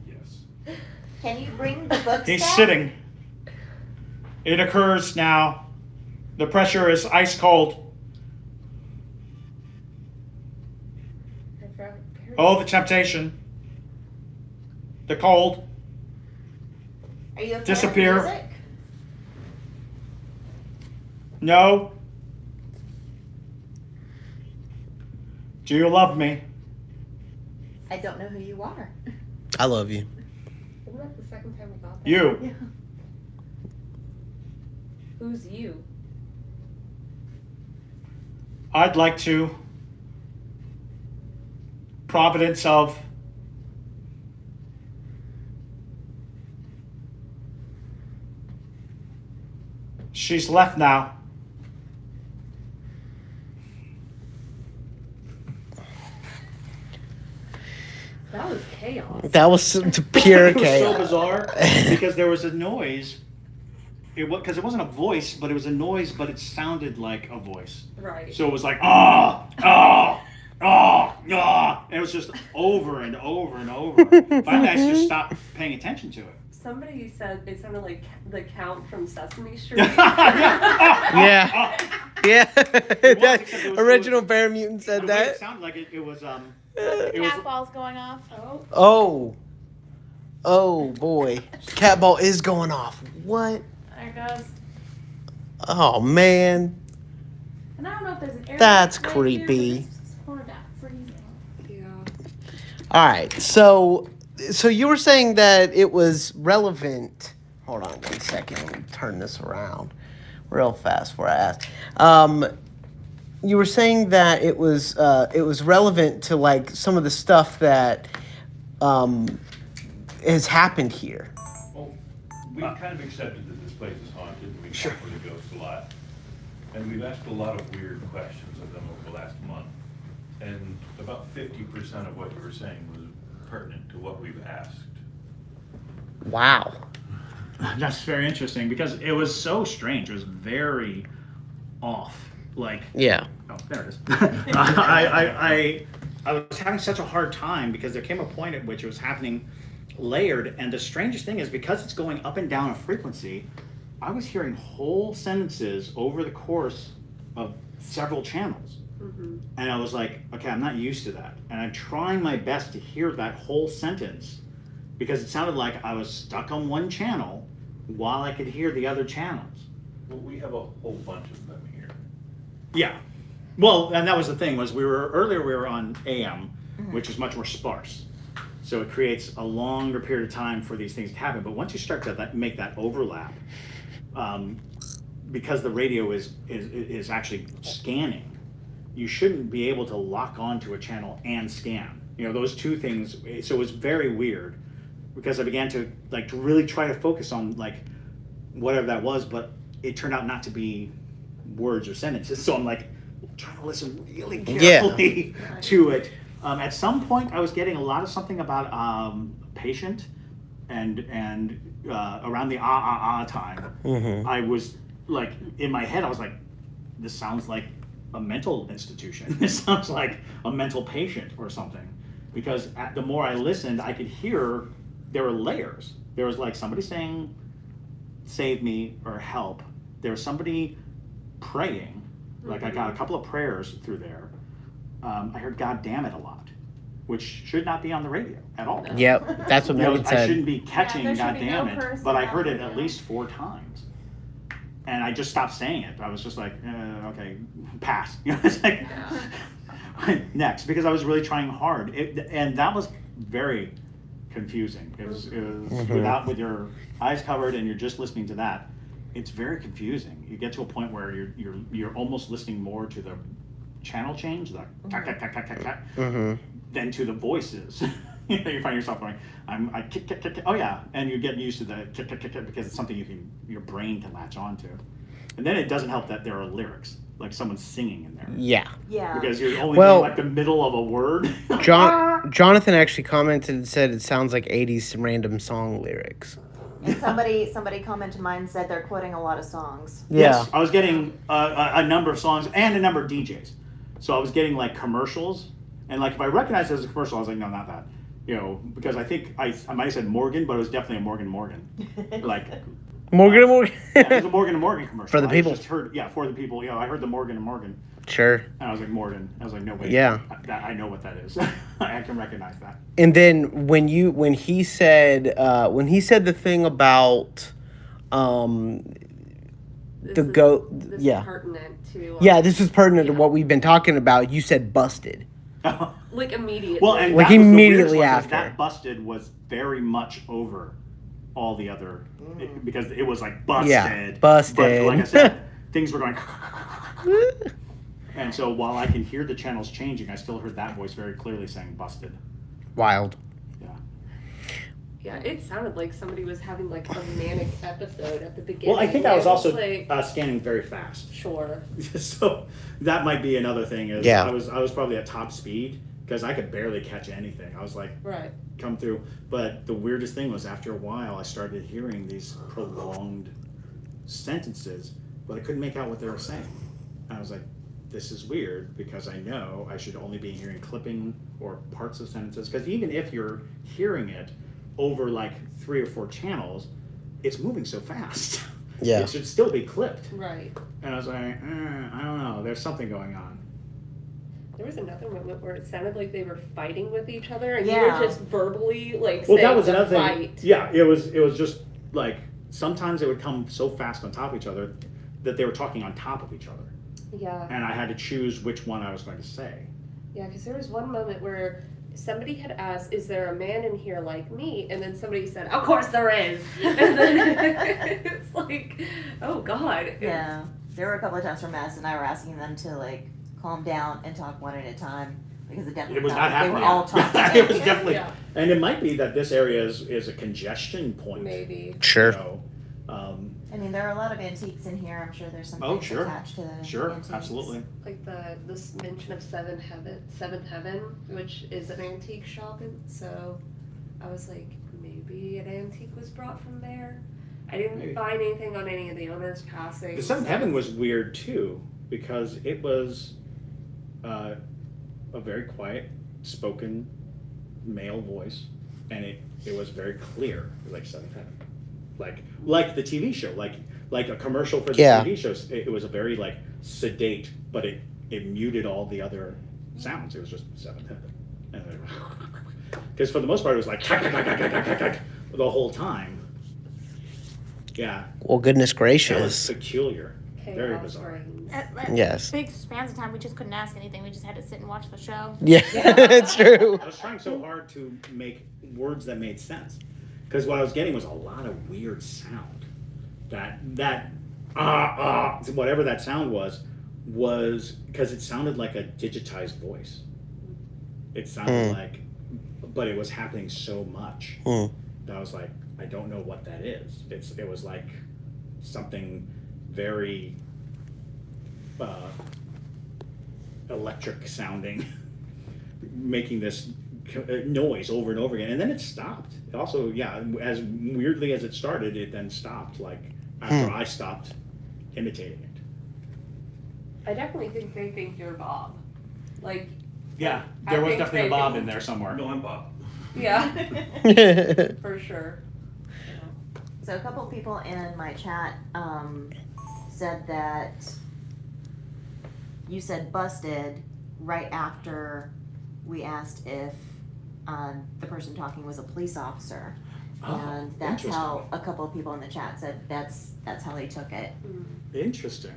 Yes. Can you bring the books He's down? sitting. It occurs now. The pressure is ice cold. Oh, the temptation. The cold. Are you a fan Disappear. of music? No. Do you love me? I don't know who you are. I love you. Isn't that the second time we got that? You. Who's you? I'd like to. Providence of. She's left now. That was chaos. That was some pure It was so chaos. bizarre because there was a noise. Because it wasn't a voice, but it was a noise, but it sounded like a voice. Right. So it was like, ah, ah, ah, ah. And it was just over and over and over. Finally, I just stopped paying attention to it. Somebody said it sounded like the Count from Sesame Street. Yeah. Yeah. except That it was- original Bear Mutant said The way that. it sounded like it was, The it was, cat ball's going off. Oh, Oh. Oh boy. Cat ball is going off. What? There it goes. Oh man. And I don't know if there's an air. That's right creepy. Here, but it's pouring out, freezing. yeah. All right. So you were saying that it was relevant. Hold on 1 second. Let me turn this around real fast before I ask. You were saying that it was relevant to like some of the stuff that has happened here. Well, we've kind of accepted that this place is haunted, and we talk with the ghosts a lot. And we've asked a lot of weird questions of them over the last month. And about 50% of what you were saying was pertinent to what we've asked. Wow. that's very interesting because it was so strange. It was very off. Like, Yeah. oh, there it is. I was having such a hard time because there came a point at which it was happening layered, and the strangest thing is because it's going up and down a frequency, I was hearing whole sentences over the course of several channels. And I was like, okay, I'm not used to that. And I'm trying my best to hear that whole sentence because it sounded like I was stuck on one channel while I could hear the other channels. Well, we have a whole bunch of them here. Yeah. Well, and that was the thing was we were on AM, which is much more sparse. So it creates a longer period of time for these things to happen. But once you start to make that overlap, because the radio is actually scanning, you shouldn't be able to lock onto a channel and scan. You know, those two things. So it was very weird because I began to really try to focus on whatever that was, but it turned out not to be words or sentences. So I'm trying to listen really carefully to it. At some point, I was getting a lot of something about a patient, and around the time, I was in my head, I was like, this sounds like a mental institution. This sounds like a mental patient or something. Because the more I listened, I could hear there were layers. There was somebody saying, save me or help. There was somebody praying. I got a couple of prayers through there. I heard God damn it a lot. which should not be on the radio at all. Yep, that's what You know, Megan I said. shouldn't be catching, there should be no goddamn it, person but I on heard the it at radio. least 4 times. And I just stopped saying it. I was just like, okay, pass. You know, it's like, next, because I was really trying hard. And that was very confusing. It was with your eyes covered and you're just listening to that. It's very confusing. You get to a point where you're almost listening more to the channel change, the tack, tack, tack, tack, tack, tack, than to the voices. You know, you find yourself going, I kick, kick, kick, kick. Oh yeah, and you get used to the kick, kick, kick, kick because it's something your brain can latch onto. And then it doesn't help that there are lyrics, like someone's singing in there. Yeah. Yeah. Because you're only Well- doing like the middle of a word. Jonathan actually commented and said it sounds like 80s random song lyrics. And somebody commented mine and said they're quoting a lot of songs. Yes, I was getting a number of songs and a number of DJs. So I was getting like commercials, and like if I recognized it as a commercial, I was like, no, not that. You know, because I think I might have said Morgan, but it was definitely a Morgan. Like Morgan and Morgan. yeah, it was a Morgan and Morgan commercial. For the people. I just heard, for the people. You know, I heard the Morgan and Morgan, Sure. and I was like Morgan. I was like, no wait, Yeah. I know what that is. I can recognize that. And then when he said the thing about This the is- goat, This yeah. is pertinent to. Yeah, this is pertinent to Yeah. what we've been talking about. You said busted. Like immediately. Well, and Like that was the immediately weirdest one, 'cause after. that busted was very much over all the other because it was like busted. Yeah, busted. But like I said, things were going. And so while I can hear the channels changing, I still heard that voice very clearly saying busted. Wild. Yeah. Yeah, it sounded like somebody was having like a manic episode at the beginning. Well, I think I was It also like, scanning very fast. sure. So that might be another thing. Is Yeah. I was probably at top speed because I could barely catch anything. I was like, Right. come through. But the weirdest thing was after a while, I started hearing these prolonged sentences, but I couldn't make out what they were saying. I was like, this is weird because I know I should only be hearing clipping or parts of sentences. Because even if you're hearing it over like 3 or 4 channels, it's moving so fast. Yeah. It should still be clipped. Right. And I was like, I don't know. There's something going on. There was another moment where it sounded like they were fighting with each other, and you Yeah. were just verbally like Well, saying that was the another thing. fight. Yeah, it was just like sometimes they would come so fast on top of each other that they were talking on top of each other, Yeah. and I had to choose which one I was going to say. Yeah, because there was one moment where somebody had asked, "Is there a man in here like me?" And then somebody said, "Of course there is." And then it's like, oh God. Yeah. There were a couple of times where Madison and I were asking them to like calm down and talk one at a time because it definitely It was felt not like they happening. were all talking. It was definitely, Yeah. and it might be that this area is a congestion point. Maybe. Sure. You know, I mean, there are a lot of antiques in here. I'm sure there's some Oh, things sure. attached to the sure, antiques. absolutely. Like this mention of Seventh Heaven, which is an antique shop, and so I was like, maybe an antique was brought from there. I didn't Maybe. find anything on any of the owners passing. The Seventh so- Heaven was weird too because it was a very quiet, spoken male voice, and it was very clear, like Seventh Heaven, like the TV show, like a commercial for the Yeah. TV shows. It was a very like sedate, but it muted all the other sounds. It was just Seventh Heaven, because for the most part it was like the whole time. Yeah, Well, goodness that was gracious. peculiar, very Chaos bizarre. reigns. Yes. Big spans of time, we just couldn't ask anything. We just had to sit and watch the show. Yeah, it's true. I was trying so hard to make words that made sense, because what I was getting was a lot of weird sound. That whatever that sound was because it sounded like a digitized voice. It sounded like, but it was happening so much that I was like, I don't know what that is. It was like something very electric sounding, making this noise over and over again, and then it stopped. Also, yeah, as weirdly as it started, it then stopped. Like after I stopped imitating it. I definitely think they think you're Bob. Like, Yeah, I there was think definitely a they Bob think- in there somewhere. No, I'm Bob. yeah, for sure. So a couple of people in my chat said that you said busted right after we asked if the person talking was a police officer. Oh, And that's how interesting. a couple of people in the chat said that's how they took it. Interesting.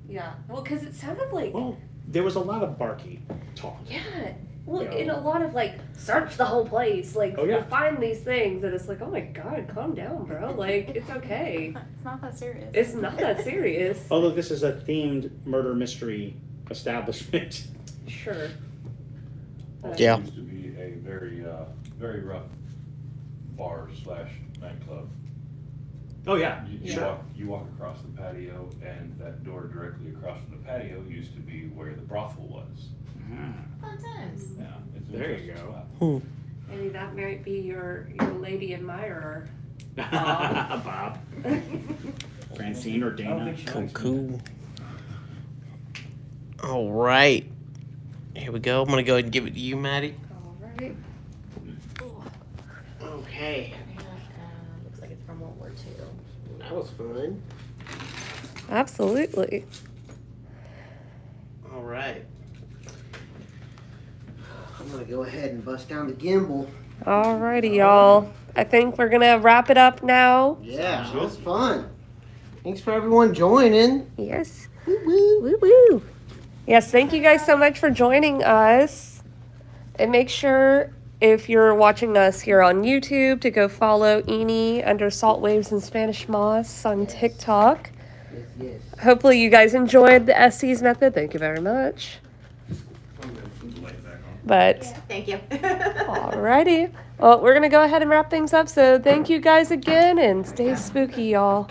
Yeah. Well, because it sounded like. Well, there was a lot of barky talk. Yeah. Well, Yeah. in a lot of like, search the whole place, like, Oh, yeah. we'll find these things, and it's like, oh my god, calm down, bro. Like, it's okay. It's not that serious. It's not that serious. Although this is a themed murder mystery establishment. Sure. Yeah. It used to be a very rough bar / nightclub. Oh, yeah. You walk across the patio, and that door directly across from the patio used to be where the brothel was. Fun times. Yeah, it's an There you interesting go. spot. Maybe that might be your lady admirer. Bob. Francine or I don't Dana. think she Cool, likes me. cool. All right. Here we go. I'm going to go ahead and give it to you, Maddie. Alright. Okay. Looks like it's from World War II. That was fun. Absolutely. All right. I'm going to go ahead and bust down the gimbal. Alrighty, y'all. I think we're gonna wrap it up now. Yeah, that was fun. Thanks for everyone joining. Yes. Woo woo. Woo woo. Yes, thank you guys so much for joining us. And make sure, if you're watching us here on YouTube, to go follow Eni under Salt Waves and Spanish Moss on TikTok. Yes, yes. Hopefully you guys enjoyed the Estes Method. Thank you very much. But Thank you. alrighty. Well, we're gonna go ahead and wrap things up. So thank you guys again and stay spooky, y'all.